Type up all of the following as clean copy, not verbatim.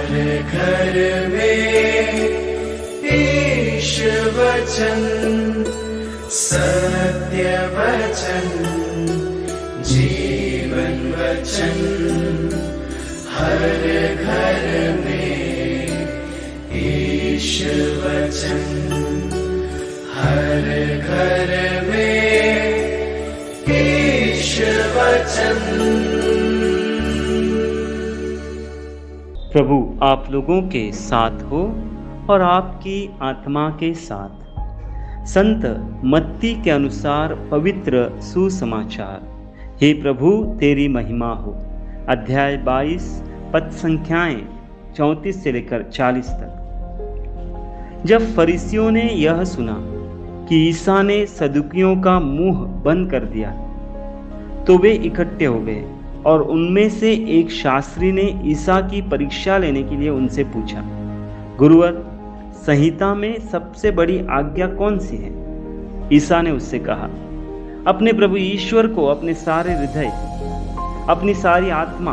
हर घर में ईश वचन, सत्य वचन, जीवन वचन। हर घर में ईश वचन, हर घर में ईश वचन। प्रभु आप लोगों के साथ हो और आपकी आत्मा के साथ। संत मत्ती के अनुसार पवित्र सुसमाचार। हे प्रभु तेरी महिमा हो। अध्याय 22 पद संख्याएं 34 से लेकर 40 तक। जब फरीसियों ने यह सुना कि ईसा ने सदुकियों का मुंह बंद कर दिया तो वे इकट्ठे हो गए, और उनमें से एक शास्त्री ने ईसा की परीक्षा लेने के लिए उनसे पूछा, गुरुवर, संहिता में सबसे बड़ी आज्ञा कौन सी है? ईसा ने उससे कहा, अपने प्रभु ईश्वर को अपने सारे हृदय, अपनी सारी आत्मा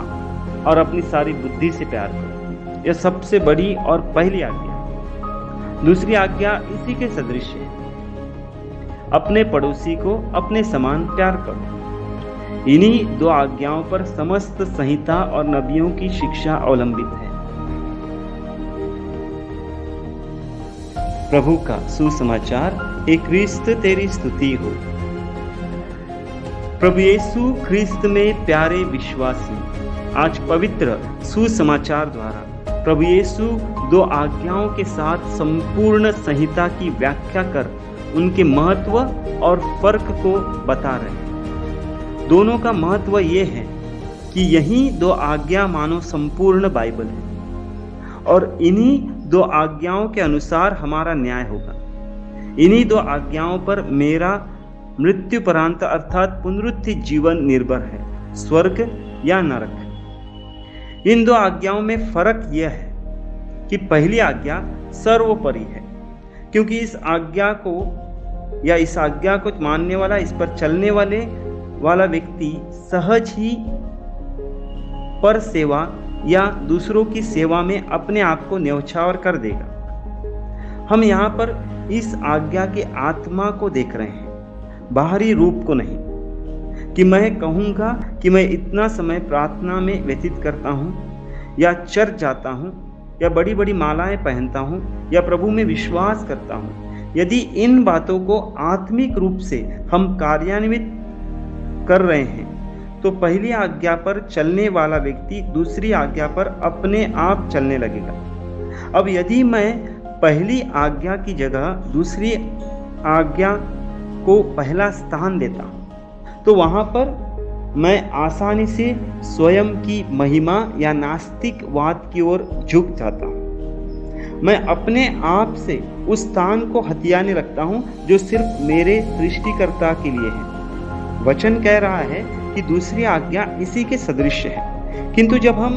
और अपनी सारी बुद्धि से प्यार करो। यह सबसे बड़ी और पहली आज्ञा। दूसरी आज्ञा इसी के सदृश है, अपने पड़ोसी को अपने समान प्यार करो। इन्हीं दो आज्ञाओं पर समस्त संहिता और नबियों की शिक्षा अवलंबित है। प्रभु का सुसमाचार। हे क्रिस्त तेरी स्तुति हो। प्रभु यीशु ख्रिस्त में प्यारे विश्वासी, आज पवित्र सुसमाचार द्वारा प्रभु यीशु दो आज्ञाओं के साथ संपूर्ण संहिता की व्याख्या कर उनके महत्व और फर्क को बता रहे हैं। दोनों का महत्व यह है कि यही दो आज्ञा मानो संपूर्ण बाइबल है, और इन्हीं दो आज्ञाओं के अनुसार हमारा न्याय होगा। इन्हीं दो आज्ञाओं पर मेरा मृत्युपरांत अर्थात पुनरुत्थि जीवन निर्भर है, स्वर्ग या नरक। इन दो आज्ञाओं में फर्क यह है कि पहली आज्ञा सर्वोपरि है, क्योंकि इस आज्ञा को मानने वाला, इस पर चलने वाला व्यक्ति सहज ही पर सेवा या दूसरों की सेवा में अपने आप को न्यौछावर कर देगा। हम यहाँ पर इस आज्ञा के आत्मा को देख रहे हैं, बाहरी रूप को नहीं। कि मैं कहूँगा कि मैं इतना समय प्रार्थना में व्यतीत करता हूँ, या चर्च जाता हूँ, या बड़ी बड़ी मालाएं पहनता हूँ, या प्रभु में विश्वास करता हूँ। यदि इन बातों को आत्मिक रूप से हम कार्यान्वित कर रहे हैं तो पहली आज्ञा पर चलने वाला व्यक्ति दूसरी आज्ञा पर अपने आप चलने लगेगा। अब यदि मैं पहली आज्ञा की जगह दूसरी आज्ञा को पहला स्थान देता हूँ तो वहाँ पर मैं आसानी से स्वयं की महिमा या नास्तिकवाद की ओर झुक जाता हूँ। मैं अपने आप से उस स्थान को हथियाने लगता हूँ जो सिर्फ मेरे सृष्टिकर्ता के लिए है। वचन कह रहा है कि दूसरी आज्ञा इसी के सदृश है, किंतु जब हम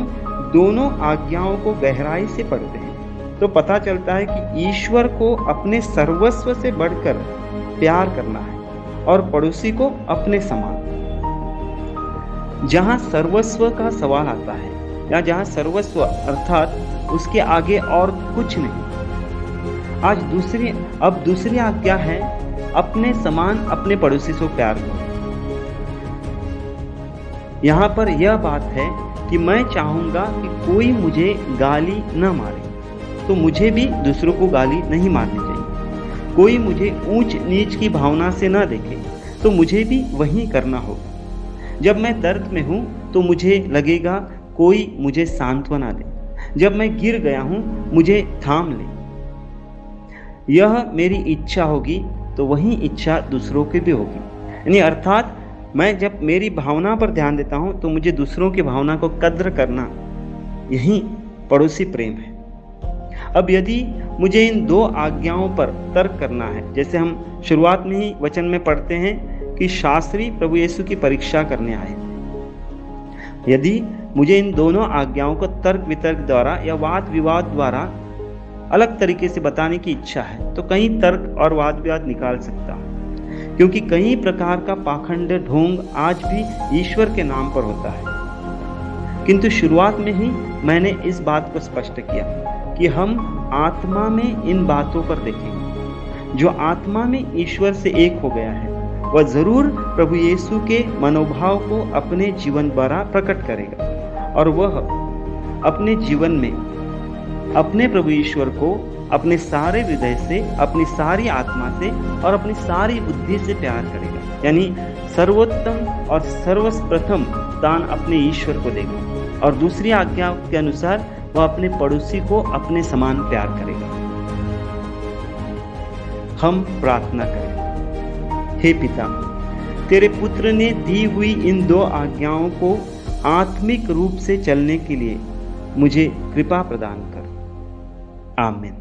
दोनों आज्ञाओं को गहराई से पढ़ते हैं तो पता चलता है कि ईश्वर को अपने सर्वस्व से बढ़कर प्यार करना है और पड़ोसी को अपने समान। जहाँ सर्वस्व का सवाल आता है, या जहाँ सर्वस्व अर्थात उसके आगे और कुछ नहीं। अब दूसरी आज्ञा है, अपने समान अपने पड़ोसी से प्यार करो। यहाँ पर यह बात है कि मैं चाहूँगा कि कोई मुझे गाली न मारे, तो मुझे भी दूसरों को गाली नहीं मारनी चाहिए। कोई मुझे ऊंच नीच की भावना से न देखे, तो मुझे भी वही करना होगा। जब मैं दर्द में हूँ तो मुझे लगेगा कोई मुझे सांत्वना दे। जब मैं गिर गया हूँ मुझे थाम ले। यह मेरी इच्छा होगी तो वही इच्छा दूसरों की भी होगी। यानी अर्थात मैं जब मेरी भावना पर ध्यान देता हूँ तो मुझे दूसरों की भावना को कद्र करना, यही पड़ोसी प्रेम है। अब यदि मुझे इन दो आज्ञाओं पर तर्क करना है, जैसे हम शुरुआत में ही वचन में पढ़ते हैं कि शास्त्री प्रभु यीशु की परीक्षा करने आए। यदि मुझे इन दोनों आज्ञाओं को तर्क वितर्क द्वारा या वाद विवाद द्वारा अलग तरीके से बताने की इच्छा है तो कई तर्क और वाद विवाद निकाल सकता हूँ, क्योंकि कई प्रकार का पाखंड ढोंग आज भी ईश्वर के नाम पर होता है। किंतु शुरुआत में ही मैंने इस बात को स्पष्ट किया कि हम आत्मा में इन बातों पर देखेंगे। जो आत्मा में ईश्वर से एक हो गया है वह जरूर प्रभु यीशु के मनोभाव को अपने जीवन द्वारा प्रकट करेगा और वह अपने जीवन में अपने प्रभु ईश्वर को अपने सारे हृदय से, अपनी सारी आत्मा से और अपनी सारी बुद्धि से प्यार करेगा। यानी सर्वोत्तम और सर्वप्रथम दान अपने ईश्वर को देगा और दूसरी आज्ञा के अनुसार वह अपने पड़ोसी को अपने समान प्यार करेगा। हम प्रार्थना करें। हे पिता, तेरे पुत्र ने दी हुई इन 2 आज्ञाओं को आत्मिक रूप से चलने के लिए मुझे कृपा प्रदान कर। आमीन।